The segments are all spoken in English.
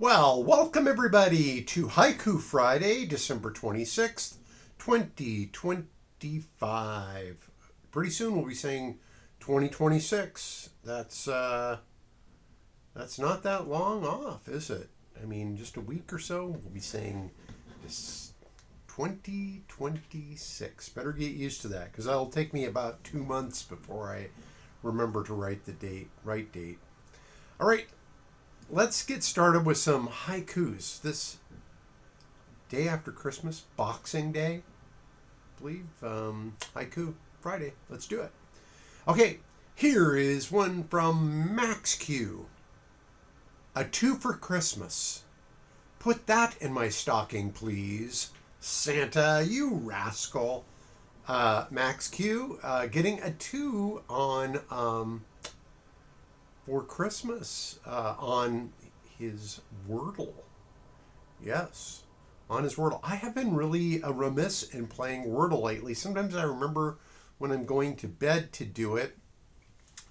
Well, welcome everybody to Haiku Friday, December 26th, 2025. Pretty soon we'll be saying 2026. That's not that long off, is it? I mean, just a week or so we'll be saying this 2026. Better get used to that cuz that'll take me about 2 months before I remember to write the right date. All right, let's get started with some haikus. This day after Christmas, Boxing Day, I believe, Haiku Friday. Let's do it. Okay, here is one from Max Q. A two for Christmas. Put that in my stocking, please. Santa, you rascal. Max Q getting a two on for Christmas on his Wordle. Yes, on his Wordle. I have been really remiss in playing Wordle lately. Sometimes I remember when I'm going to bed to do it.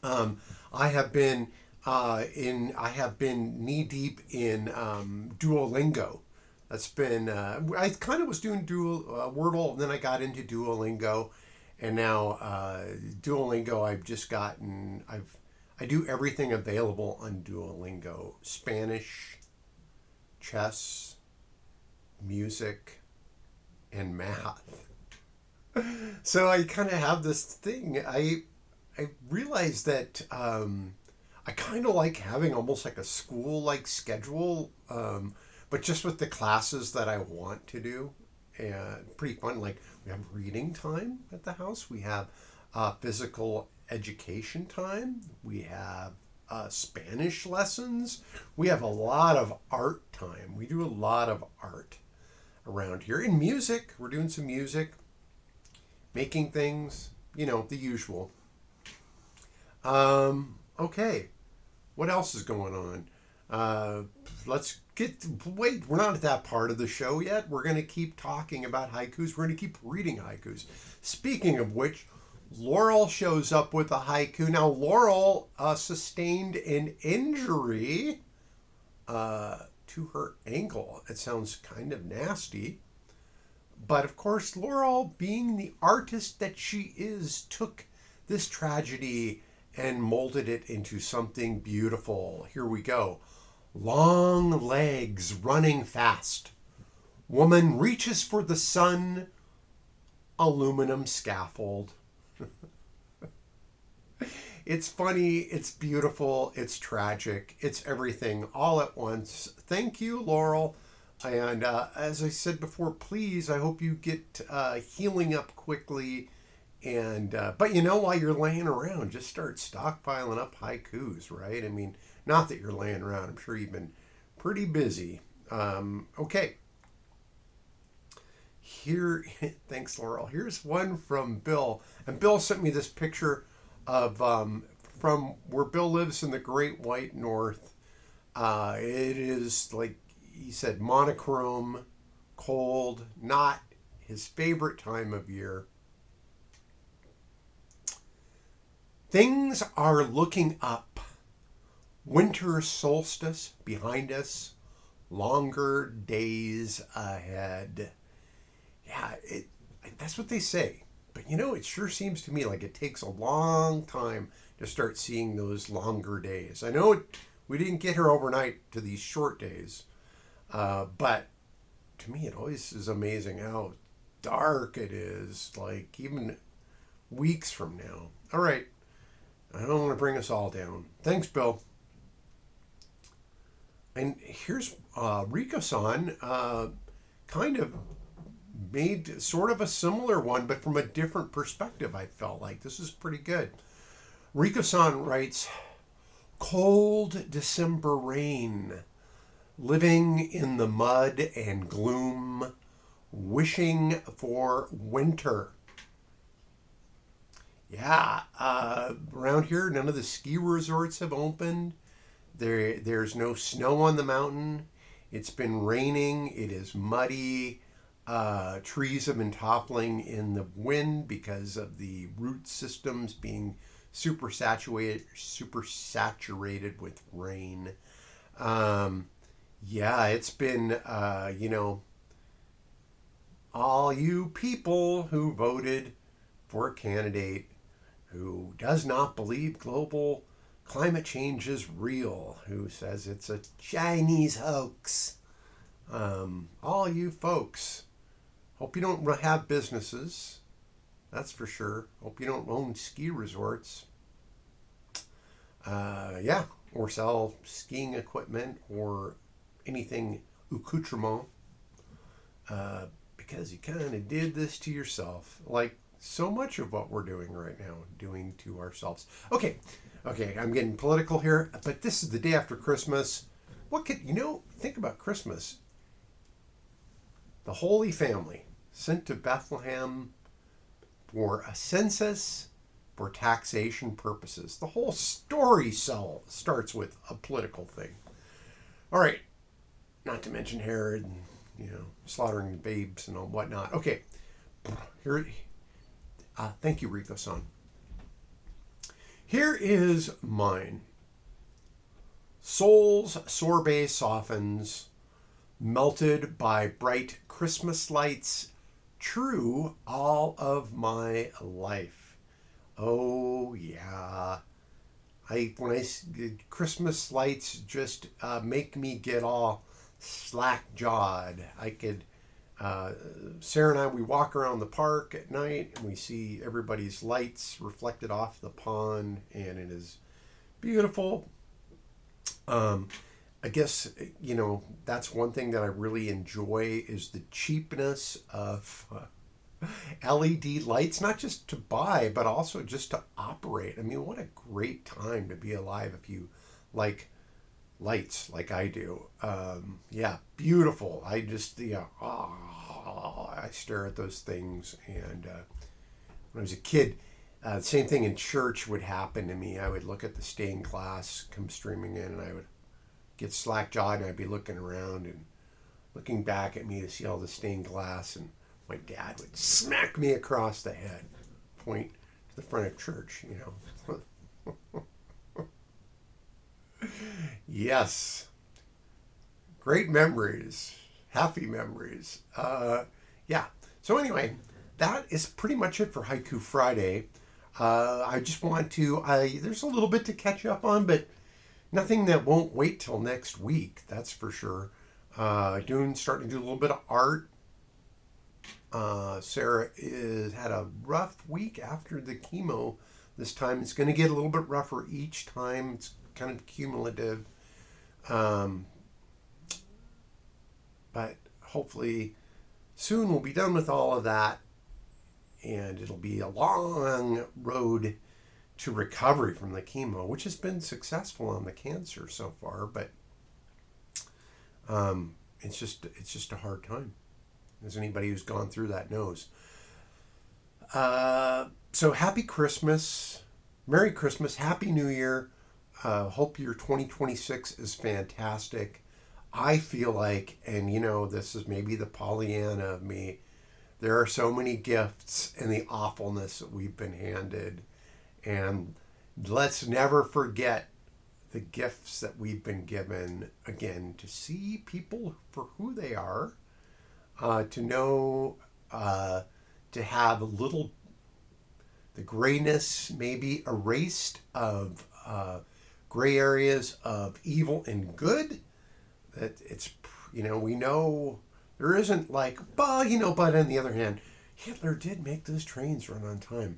I have been knee deep in Duolingo. That's been I kind of was doing Wordle, and then I got into Duolingo, and now Duolingo I do everything available on Duolingo: Spanish, chess, music, and math. So I kind of have this thing. I realized that I kind of like having almost like a school like schedule, but just with the classes that I want to do. And pretty fun. Like we have reading time at the house. We have physical education time. We have Spanish lessons. We have a lot of art time. We do a lot of art around here. In music, we're doing some music, making things, the usual. Okay, what else is going on? Wait, we're not at that part of the show yet. We're going to keep talking about haikus. We're going to keep reading haikus. Speaking of which, Laurel shows up with a haiku. Now, Laurel sustained an injury to her ankle. It sounds kind of nasty. But of course, Laurel, being the artist that she is, took this tragedy and molded it into something beautiful. Here we go. Long legs running fast. Woman reaches for the sun. Aluminum scaffold. It's funny, it's beautiful, it's tragic, it's everything all at once. Thank you, Laurel. And as I said before, please, I hope you get healing up quickly. And but while you're laying around, just start stockpiling up haikus, right? I mean, not that you're laying around. I'm sure you've been pretty busy. Okay. Here, thanks, Laurel. Here's one from Bill, and Bill sent me this picture of from where Bill lives in the Great White North. It is, like he said, monochrome, cold, not his favorite time of year. Things are looking up. Winter solstice behind us. Longer days ahead. Yeah, that's what they say. But it sure seems to me like it takes a long time to start seeing those longer days. I know we didn't get here overnight to these short days, but to me it always is amazing how dark it is, like even weeks from now. All right, I don't want to bring us all down. Thanks, Bill. And here's Rikosan, kind of made sort of a similar one, but from a different perspective. I felt like this is pretty good. Rikosan writes, cold December rain, living in the mud and gloom, wishing for winter. Yeah, around here, none of the ski resorts have opened. There's no snow on the mountain. It's been raining. It is muddy. Trees have been toppling in the wind because of the root systems being super saturated with rain. Yeah, it's been, all you people who voted for a candidate who does not believe global climate change is real, who says it's a Chinese hoax. All you folks, hope you don't have businesses. That's for sure. Hope you don't own ski resorts. Yeah, or sell skiing equipment or anything accoutrement, because you kind of did this to yourself, like so much of what we're doing right now, doing to ourselves. Okay, I'm getting political here, but this is the day after Christmas. What could think about Christmas? The Holy Family sent to Bethlehem for a census for taxation purposes. The whole story starts with a political thing. All right, not to mention Herod and slaughtering babes and all whatnot. Okay, here. Thank you, Rikosan. Here is mine. Soul's sorbet softens, melted by bright Christmas lights, true all of my life. Oh yeah, Christmas lights just make me get all slack jawed. I could. Sarah and I, we walk around the park at night and we see everybody's lights reflected off the pond, and it is beautiful. I guess that's one thing that I really enjoy is the cheapness of LED lights, not just to buy but also just to operate. I mean, what a great time to be alive if you like lights like I do. Yeah, beautiful. I just I stare at those things, and when I was a kid, the same thing in church would happen to me. I would look at the stained glass come streaming in, and I would get slack jawed, and I'd be looking around and looking back at me to see all the stained glass, and my dad would smack me across the head, point to the front of church, Yes, great memories, happy memories. Yeah. So anyway, that is pretty much it for Haiku Friday. I just want to. There's a little bit to catch up on, but nothing that won't wait till next week. That's for sure. Starting to do a little bit of art. Sarah is had a rough week after the chemo. This time it's going to get a little bit rougher each time. It's kind of cumulative. But hopefully soon we'll be done with all of that, and it'll be a long road to recovery from the chemo, which has been successful on the cancer so far, but it's just a hard time, as anybody who's gone through that knows. So happy Christmas, Merry Christmas, Happy New Year. Hope your 2026 is fantastic. I feel like, and this is maybe the Pollyanna of me, there are so many gifts in the awfulness that we've been handed. And let's never forget the gifts that we've been given. Again, to see people for who they are, to know, to have a little, the grayness maybe erased of gray areas of evil and good. That it's, we know there isn't like, but on the other hand, Hitler did make those trains run on time.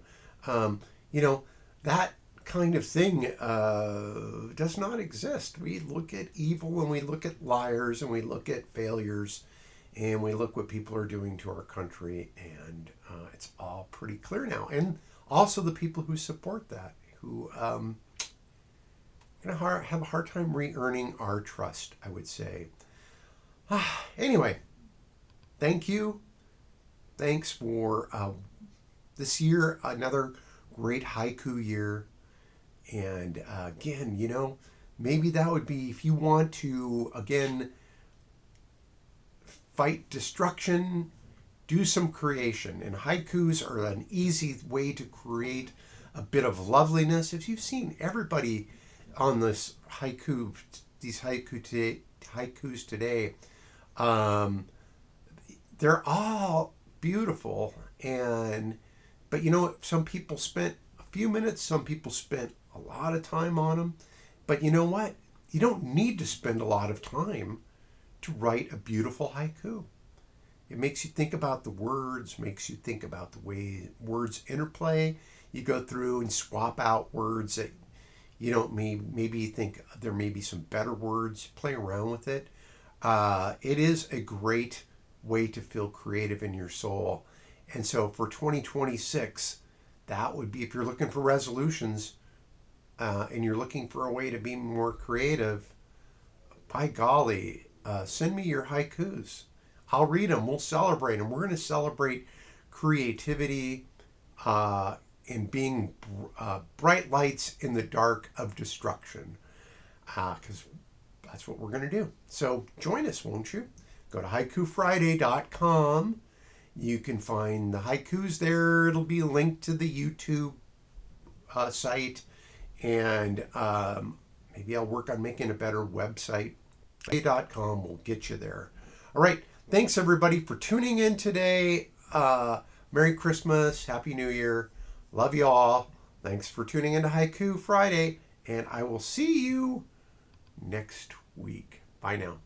That kind of thing does not exist. We look at evil and we look at liars and we look at failures and we look what people are doing to our country, and it's all pretty clear now. And also the people who support that, who have a hard time re-earning our trust, I would say. Anyway, thank you. Thanks for this year, another great haiku year. And again, maybe that would be, if you want to, again, fight destruction, do some creation. And haikus are an easy way to create a bit of loveliness. If you've seen everybody on these haiku haikus today. Um, they're all beautiful, but you know what? Some people spent a few minutes. Some people spent a lot of time on them. But you know what? You don't need to spend a lot of time to write a beautiful haiku. It makes you think about the words, makes you think about the way words interplay. You go through and swap out words that you don't maybe you think there may be some better words. Play around with it. It is a great way to feel creative in your soul. And so for 2026, that would be if you're looking for resolutions and you're looking for a way to be more creative. By golly, send me your haikus. I'll read them. We'll celebrate them. We're going to celebrate creativity and being bright lights in the dark of destruction. Because that's what we're going to do. So join us, won't you? Go to haikufriday.com. You can find the haikus there. It'll be linked to the YouTube site. And maybe I'll work on making a better website. Friday.com will get you there. All right. Thanks, everybody, for tuning in today. Merry Christmas. Happy New Year. Love you all. Thanks for tuning into Haiku Friday. And I will see you next week. Bye now.